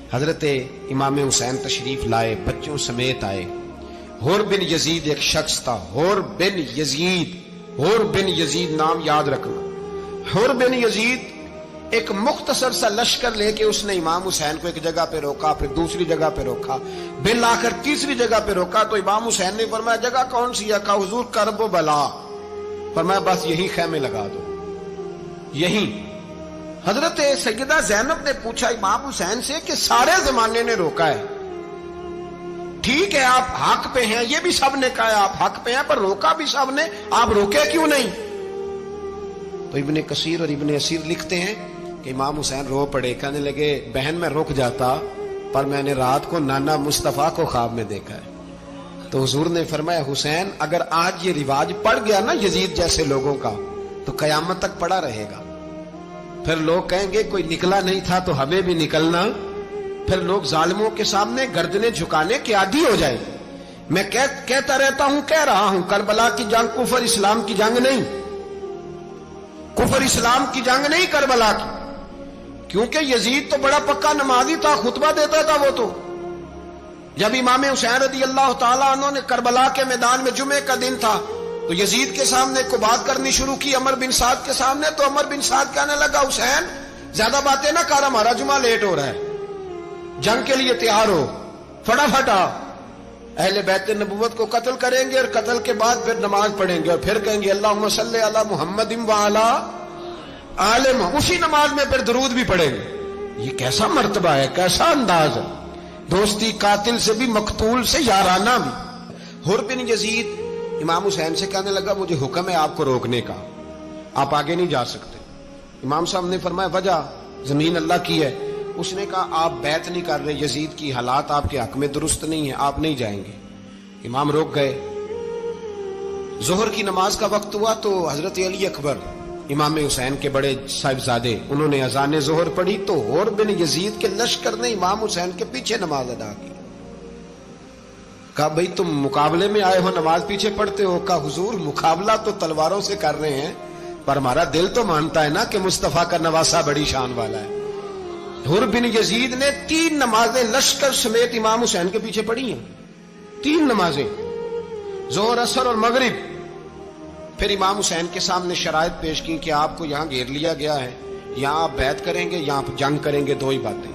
حضرت امام حسین تشریف لائے، بچوں سمیت آئے۔ حور بن یزید ایک شخص تھا، حور بن یزید، حور بن یزید نام یاد رکھنا۔ حور بن یزید ایک مختصر سا لشکر لے کے اس نے امام حسین کو ایک جگہ پہ روکا، پھر دوسری جگہ پہ روکا، بالآخر تیسری جگہ پہ روکا تو امام حسین نے فرمایا جگہ کون سی ہے؟ کہا حضور کرب و بلا۔ فرمایا بس یہی خیمے لگا دو، یہی۔ حضرت سیدہ زینب نے پوچھا امام حسین سے کہ سارے زمانے نے روکا ہے، ٹھیک ہے آپ حق پہ ہیں، یہ بھی سب نے کہا آپ حق پہ ہیں، پر روکا بھی سب نے، آپ روکے کیوں نہیں؟ تو ابن کثیر اور ابن اسیر لکھتے ہیں کہ امام حسین رو پڑے، کہنے لگے بہن میں رک جاتا پر میں نے رات کو نانا مصطفیٰ کو خواب میں دیکھا ہے۔ تو حضور نے فرمایا حسین اگر آج یہ رواج پڑ گیا نا یزید جیسے لوگوں کا تو قیامت تک پڑا رہے گا، پھر لوگ کہیں گے کوئی نکلا نہیں تھا تو ہمیں بھی نکلنا، پھر لوگ ظالموں کے سامنے گردنیں جھکانے کے عادی ہو جائیں گے۔ میں کہتا رہتا ہوں، کہہ رہا ہوں، کربلا کی جنگ کفر اسلام کی جنگ نہیں، کفر اسلام کی جنگ نہیں کربلا کی، کیونکہ یزید تو بڑا پکا نمازی تھا، خطبہ دیتا تھا وہ تو۔ جب امام حسین رضی اللہ تعالیٰ عنہ نے کربلا کے میدان میں جمعے کا دن تھا تو یزید کے سامنے کو بات کرنی شروع کی عمر بن سعد کے سامنے، تو عمر بن سعد کہنے لگا حسین زیادہ باتیں نہ کر، ہمارا جمعہ لیٹ ہو رہا ہے، جنگ کے لیے تیار ہو، فٹافٹ آ، اہل بیت نبوت کو قتل کریں گے اور قتل کے بعد پھر نماز پڑھیں گے اور پھر کہیں گے اللہم صلی علی محمد وعلی آل محمد، اسی نماز میں پھر درود بھی پڑھیں گے۔ یہ کیسا مرتبہ ہے، کیسا انداز ہے، دوستی قاتل سے بھی مقتول سے یارانہ بھی۔ حور بن یزید امام حسین سے کہنے لگا مجھے حکم ہے آپ کو روکنے کا، آپ آگے نہیں جا سکتے۔ امام صاحب نے فرمایا وجہ؟ زمین اللہ کی ہے۔ اس نے کہا آپ بیعت نہیں کر رہے، یزید کی حالات آپ کے حق میں درست نہیں ہیں، آپ نہیں جائیں گے۔ امام روک گئے۔ ظہر کی نماز کا وقت ہوا تو حضرت علی اکبر امام حسین کے بڑے صاحبزادے انہوں نے اذان ظہر پڑھی تو حور بن یزید کے لشکر نے امام حسین کے پیچھے نماز ادا کی۔ کہا بھئی تم مقابلے میں آئے ہو، نماز پیچھے پڑھتے ہو؟ کہا حضور مقابلہ تو تلواروں سے کر رہے ہیں پر ہمارا دل تو مانتا ہے نا کہ مصطفیٰ کا نواسہ بڑی شان والا ہے۔ حور بن یزید نے 3 نمازیں لشکر سمیت امام حسین کے پیچھے پڑھی ہیں، 3 نمازیں، ظہر اثر اور مغرب۔ پھر امام حسین کے سامنے شرائط پیش کی کہ آپ کو یہاں گھیر لیا گیا ہے، یہاں آپ بیعت کریں گے، یہاں جنگ کریں گے، 2 ہی باتیں۔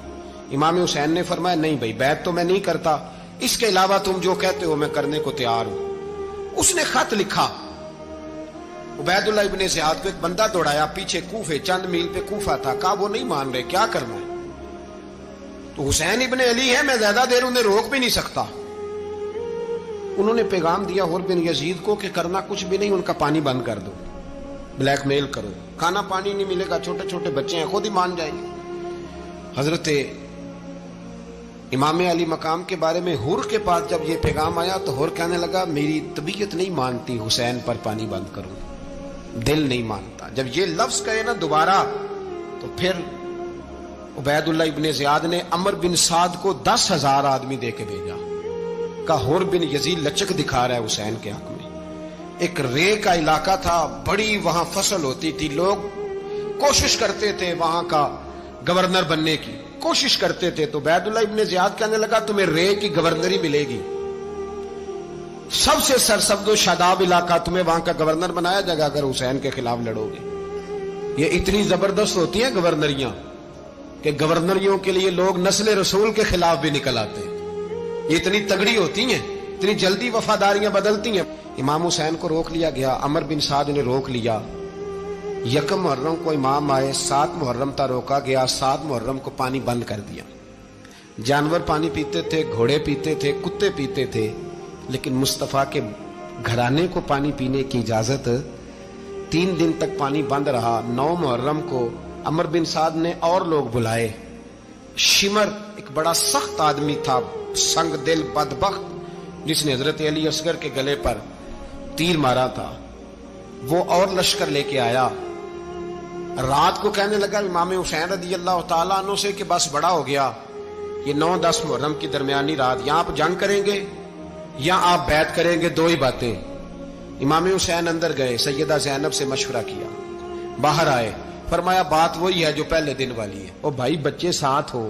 امام حسین نے فرمایا نہیں بھائی بیعت تو میں نہیں کرتا، اس کے علاوہ تم جو کہتے ہو میں کرنے کو تیار ہوں۔ اس نے خط لکھا، عبید اللہ ابن زیاد کو ایک بندہ دوڑایا پیچھے، کوفے چند میل پہ کوفہ تھا، کہا وہ نہیں مان رہے، کیا کرنا ہے؟ تو حسین ابن علی ہے، میں زیادہ دیر انہیں روک بھی نہیں سکتا۔ انہوں نے پیغام دیا حور بن یزید کو کہ کرنا کچھ بھی نہیں، ان کا پانی بند کر دو، بلیک میل کرو، کھانا پانی نہیں ملے گا، چھوٹے چھوٹے بچے ہیں، خود ہی مان جائیں گے۔ حضرت امام علی مقام کے بارے میں حور کے پاس جب یہ پیغام آیا تو حور کہنے لگا میری طبیعت نہیں مانتی حسین پر پانی بند کروں، دل نہیں مانتا۔ جب یہ لفظ کہے نا دوبارہ تو پھر عبید اللہ ابن زیاد نے عمر بن سعد کو 10,000 آدمی دے کے بھیجا، کہا حور بن یزید لچک دکھا رہا ہے حسین کے حق میں۔ ایک رے کا علاقہ تھا، بڑی وہاں فصل ہوتی تھی، لوگ کوشش کرتے تھے وہاں کا گورنر بننے کی، کوشش کرتے تھے۔ تو عبید اللہ ابن زیاد کہنے لگا تمہیں رے کی گورنری ملے گی، سب سے سرسبز و شاداب علاقہ، تمہیں وہاں کا گورنر بنایا جائے گا اگر حسین کے خلاف لڑو گے۔ یہ اتنی زبردست ہوتی ہیں گورنریاں کہ گورنریوں کے لیے لوگ نسل رسول کے خلاف بھی نکل آتے ہیں، یہ اتنی تگڑی ہوتی ہیں، اتنی جلدی وفاداریاں بدلتی ہیں۔ امام حسین کو روک لیا گیا، عمر بن سعد نے روک لیا۔ 1 محرم کو امام آئے، 7 محرم تا روکا گیا، 7 محرم کو پانی بند کر دیا۔ جانور پانی پیتے تھے، گھوڑے پیتے تھے، کتے پیتے تھے، لیکن مصطفیٰ کے گھرانے کو پانی پینے کی اجازت، 3 دن تک پانی بند رہا۔ 9 محرم کو عمر بن سعد نے اور لوگ بلائے۔ شمر ایک بڑا سخت آدمی تھا، سنگ دل بدبخت، جس نے حضرت علی اصغر کے گلے پر تیر مارا تھا، وہ اور لشکر لے کے آیا۔ رات کو کہنے لگا امام حسین رضی اللہ تعالیٰ عنہ سے کہ بس بڑا ہو گیا، یہ 9-10 محرم کی درمیانی رات، یا آپ جنگ کریں گے یا آپ بیعت کریں گے، 2 ہی باتیں۔ امام حسین اندر گئے، سیدہ زینب سے مشورہ کیا، باہر آئے، فرمایا بات وہی ہے جو پہلے دن والی ہے۔ او بھائی بچے ساتھ ہو،